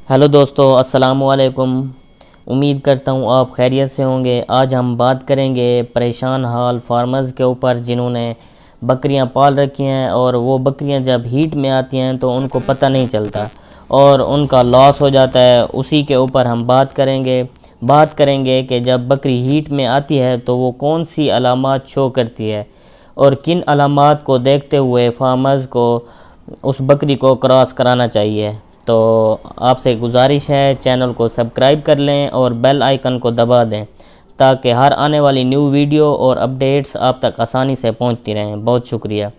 Hello दोस्तों, अस्सलाम वालेकुम। उम्मीद करता हूँ आप खैरियत से होंगे। आज हम बात करेंगे परेशान हाल फार्मर्स के ऊपर जिन्होंने बकरियां पाल रखी हैं और वो बकरियां जब हीट में आती हैं तो उनको पता नहीं चलता और उनका लॉस हो जाता है। उसी के ऊपर हम बात करेंगे कि जब बकरी हीट में आती है तो वो कौन सी अलामात शो करती है और किन अलामात को देखते हुए फार्मर्स को उस बकरी को क्रॉस कराना चाहिए। तो आपसे गुजारिश है, चैनल को सब्सक्राइब कर लें और बेल आइकन को दबा दें ताकि हर आने वाली न्यू वीडियो और अपडेट्स आप तक आसानी से पहुंचती रहें। बहुत शुक्रिया।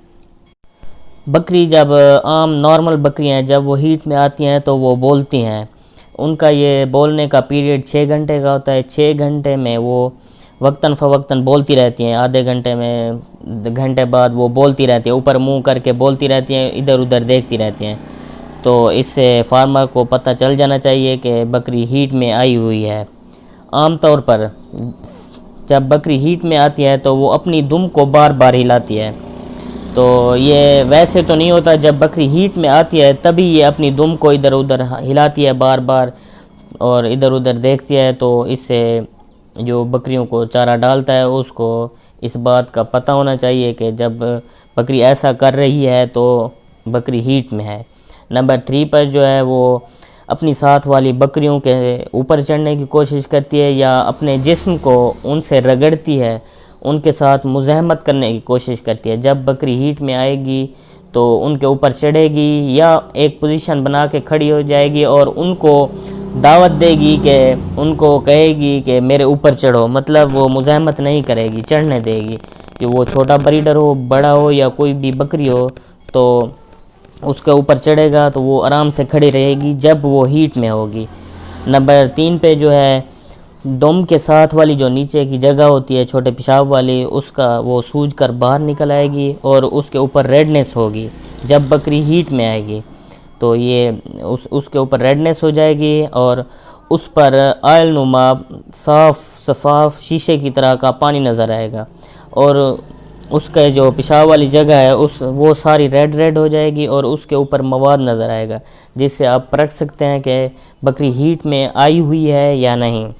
बकरी जब आम नॉर्मल बकरियां जब वो हीट में आती हैं तो वो बोलती हैं। उनका ये बोलने का पीरियड 6 घंटे का होता है। 6 घंटे में वो वक्तन फ़वक्तन बोलती रहती हैं। आधे घंटे में घंटे बाद वो बोलती रहती है, ऊपर मुंह करके बोलती रहती हैं, इधर उधर देखती रहती हैं। तो इससे फार्मर को पता चल जाना चाहिए कि बकरी हीट में आई हुई है। आम तौर पर जब बकरी हीट में आती है तो वो अपनी दुम को बार बार हिलाती है। तो ये वैसे तो नहीं होता, जब बकरी हीट में आती है तभी ये अपनी दुम को इधर उधर हिलाती है बार बार और इधर उधर देखती है। तो इससे जो बकरियों को चारा डालता है उसको इस बात का पता होना चाहिए कि जब बकरी ऐसा कर रही है तो बकरी हीट में है। नंबर 3 पर जो है वो अपनी साथ वाली बकरियों के ऊपर चढ़ने की कोशिश करती है या अपने जिस्म को उनसे रगड़ती है, उनके साथ मुज़ाहमत करने की कोशिश करती है। जब बकरी हीट में आएगी तो उनके ऊपर चढ़ेगी या एक पोजीशन बना के खड़ी हो जाएगी और उनको दावत देगी कि उनको कहेगी कि मेरे ऊपर चढ़ो, मतलब वो मुज़ाहमत नहीं करेगी, चढ़ने देगी। कि वो छोटा ब्रीडर हो, बड़ा हो या कोई भी बकरी हो, तो उसके ऊपर चढ़ेगा तो वो आराम से खड़ी रहेगी जब वो हीट में होगी। नंबर 3 पे जो है दम के साथ वाली जो नीचे की जगह होती है छोटे पेशाब वाली, उसका वो सूज कर बाहर निकल आएगी और उसके ऊपर रेडनेस होगी जब बकरी हीट में आएगी। तो ये उसके ऊपर रेडनेस हो जाएगी और उस पर आयल नुमा साफ़ शफाफ शीशे की तरह का पानी नज़र आएगा और उसका जो पेशाब वाली जगह है वो सारी रेड रेड हो जाएगी और उसके ऊपर मवाद नज़र आएगा, जिससे आप परख सकते हैं कि बकरी हीट में आई हुई है या नहीं।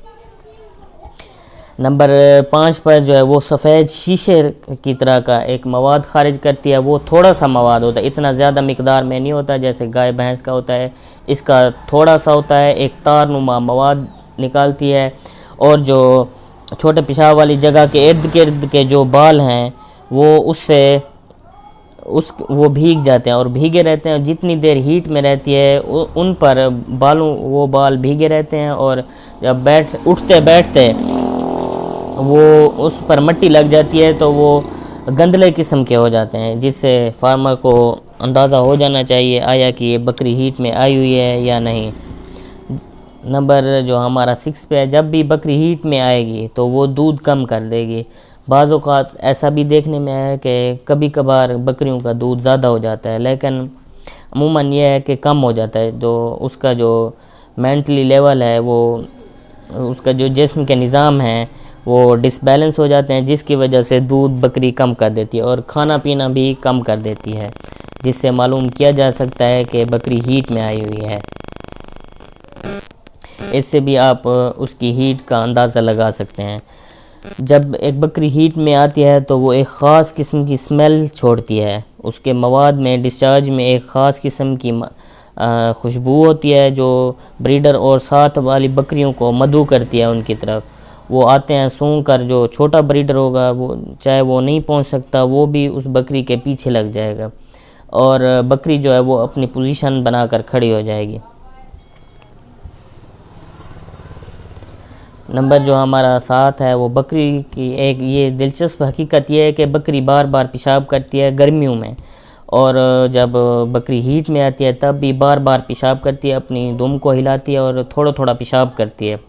नंबर 5 पर जो है वो सफ़ेद शीशे की तरह का एक मवाद खारिज करती है। वो थोड़ा सा मवाद होता है, इतना ज़्यादा मिकदार में नहीं होता जैसे गाय भैंस का होता है। इसका थोड़ा सा होता है, एक तार नुमा मवाद निकालती है और जो छोटे पेशाब वाली जगह के इर्द गिर्द के जो बाल हैं वो भीग जाते हैं और भीगे रहते हैं। जितनी देर हीट में रहती है उन पर वो बाल भीगे रहते हैं और जब उठते बैठते वो उस पर मिट्टी लग जाती है तो वो गंदले किस्म के हो जाते हैं, जिससे फार्मर को अंदाज़ा हो जाना चाहिए आया कि ये बकरी हीट में आई हुई है या नहीं। नंबर जो हमारा 6 पे है, जब भी बकरी हीट में आएगी तो वो दूध कम कर देगी। बाज़ औक़ात ऐसा भी देखने में आया कि कभी कभार बकरियों का दूध ज़्यादा हो जाता है, लेकिन अमूमन यह है कि कम हो जाता है। जो उसका जो मेंटली लेवल है, वो उसका जो जिस्म के निज़ाम हैं वो डिसबैलेंस हो जाते हैं, जिसकी वजह से दूध बकरी कम कर देती है और खाना पीना भी कम कर देती है, जिससे मालूम किया जा सकता है कि बकरी हीट में आई हुई है। इससे भी आप उसकी हीट का अंदाज़ा लगा सकते हैं। जब एक बकरी हीट में आती है तो वो एक ख़ास किस्म की स्मेल छोड़ती है। उसके मवाद में डिस्चार्ज में एक ख़ास किस्म की खुशबू होती है जो ब्रीडर और साथ वाली बकरियों को मदऊ करती है उनकी तरफ। वो आते हैं सूंघ कर, जो छोटा ब्रीडर होगा वो चाहे वो नहीं पहुंच सकता वो भी उस बकरी के पीछे लग जाएगा और बकरी जो है वो अपनी पोजीशन बनाकर खड़ी हो जाएगी। नंबर जो हमारा 7 है वो बकरी की एक ये दिलचस्प हकीकत ये है कि बकरी बार बार पेशाब करती है गर्मियों में, और जब बकरी हीट में आती है तब भी बार बार पेशाब करती है, अपनी दुम को हिलाती है और थोड़ा थोड़ा पेशाब करती है।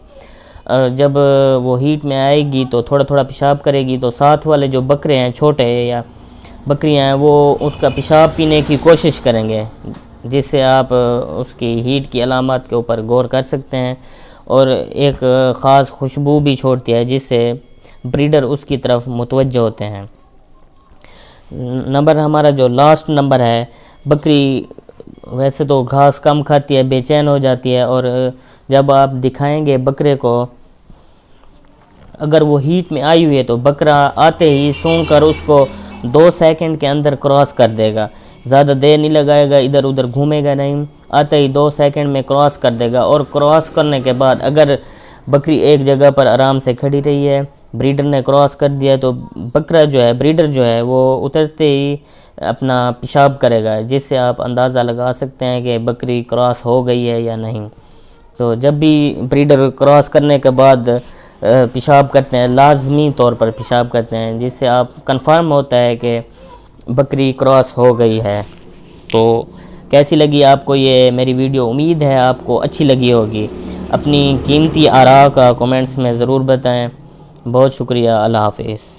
और जब वो हीट में आएगी तो थोड़ा थोड़ा पेशाब करेगी तो साथ वाले जो बकरे हैं छोटे या बकरियां हैं वो उसका पेशाब पीने की कोशिश करेंगे, जिससे आप उसकी हीट की अलामत के ऊपर गौर कर सकते हैं। और एक ख़ास खुशबू भी छोड़ती है जिससे ब्रीडर उसकी तरफ मुतवज्जह होते हैं। नंबर हमारा जो लास्ट नंबर है, बकरी वैसे तो घास कम खाती है, बेचैन हो जाती है। और जब आप दिखाएंगे बकरे को, अगर वो हीट में आई हुई है तो बकरा आते ही सूंघ कर उसको 2 सेकंड के अंदर क्रॉस कर देगा। ज़्यादा देर नहीं लगाएगा, इधर उधर घूमेगा नहीं, आते ही 2 सेकंड में क्रॉस कर देगा। और क्रॉस करने के बाद अगर बकरी एक जगह पर आराम से खड़ी रही है, ब्रीडर ने क्रॉस कर दिया, तो बकरा जो है, ब्रीडर जो है, वो उतरते ही अपना पेशाब करेगा, जिससे आप अंदाज़ा लगा सकते हैं कि बकरी क्रॉस हो गई है या नहीं। तो जब भी ब्रीडर क्रॉस करने के बाद पेशाब करते हैं, लाजमी तौर पर पेशाब करते हैं, जिससे आप कंफर्म होता है कि बकरी क्रॉस हो गई है। तो कैसी लगी आपको ये मेरी वीडियो? उम्मीद है आपको अच्छी लगी होगी। अपनी कीमती आरा का कमेंट्स में ज़रूर बताएं। बहुत शुक्रिया। अल्लाह हाफ़िज़।